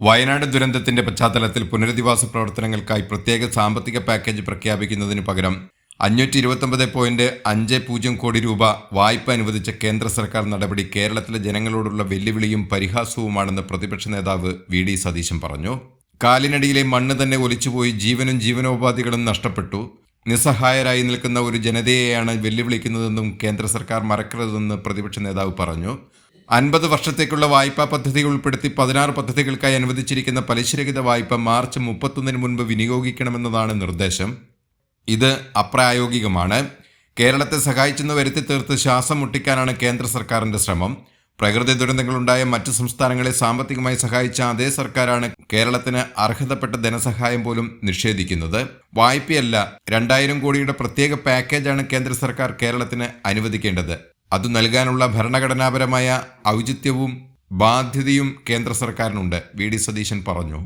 വയനാട് ദുരന്തത്തിന്റെ പശ്ചാത്തലത്തിൽ പുനരധിവാസ പ്രവർത്തനങ്ങൾക്കായി പ്രത്യേക സാമ്പത്തിക പാക്കേജ് പ്രഖ്യാപിക്കുന്നതിനു പകരം 529.50 കോടി രൂപ വായ്പ അനുവദിച്ച കേന്ദ്ര സർക്കാർ നടപടി കേരളത്തിലെ ജനങ്ങളോടുള്ള വെല്ലുവിളിയും പരിഹാസവുമാണെന്ന് പ്രതിപക്ഷ നേതാവ് വി ഡി സതീശൻ പറഞ്ഞു. കാലിനടിയിലെ മണ്ണ് തന്നെ ഒലിച്ചുപോയി ജീവനും ജീവനോപാധികളും നഷ്ടപ്പെട്ടു. നിസ്സഹായരായി നിൽക്കുന്ന ഒരു ജനതയെയാണ് വെല്ലുവിളിക്കുന്നതെന്നും കേന്ദ്ര സർക്കാർ മറക്കരുതെന്ന് പ്രതിപക്ഷ നേതാവ് പറഞ്ഞു. 50 വർഷത്തേക്കുള്ള വായ്പാ പദ്ധതികൾ ഉൾപ്പെടുത്തി 16 പദ്ധതികൾക്കായി അനുവദിച്ചിരിക്കുന്ന പലിശരഹിത വായ്പ മാർച്ച് 31 മുൻപ് വിനിയോഗിക്കണമെന്നതാണ് നിർദ്ദേശം. ഇത് അപ്രായോഗികമാണ്. കേരളത്തെ സഹായിച്ചെന്ന് വരുത്തി തീർത്ത് ശ്വാസം മുട്ടിക്കാനാണ് കേന്ദ്ര സർക്കാരിന്റെ ശ്രമം. പ്രകൃതി ദുരന്തങ്ങളുണ്ടായ മറ്റു സംസ്ഥാനങ്ങളെ സാമ്പത്തികമായി സഹായിച്ച അതേ സർക്കാരാണ് കേരളത്തിന് അർഹതപ്പെട്ട ധനസഹായം പോലും നിഷേധിക്കുന്നത്. വായ്പയല്ല, 2000 കോടിയുടെ പ്രത്യേക പാക്കേജാണ് കേന്ദ്ര സർക്കാർ കേരളത്തിന് അനുവദിക്കേണ്ടത്. അത് നൽകാനുള്ള ഭരണഘടനാപരമായ ഔചിത്യവും ബാധ്യതയും കേന്ദ്ര സർക്കാരിനുണ്ട്, വി ഡി സതീശൻ പറഞ്ഞു.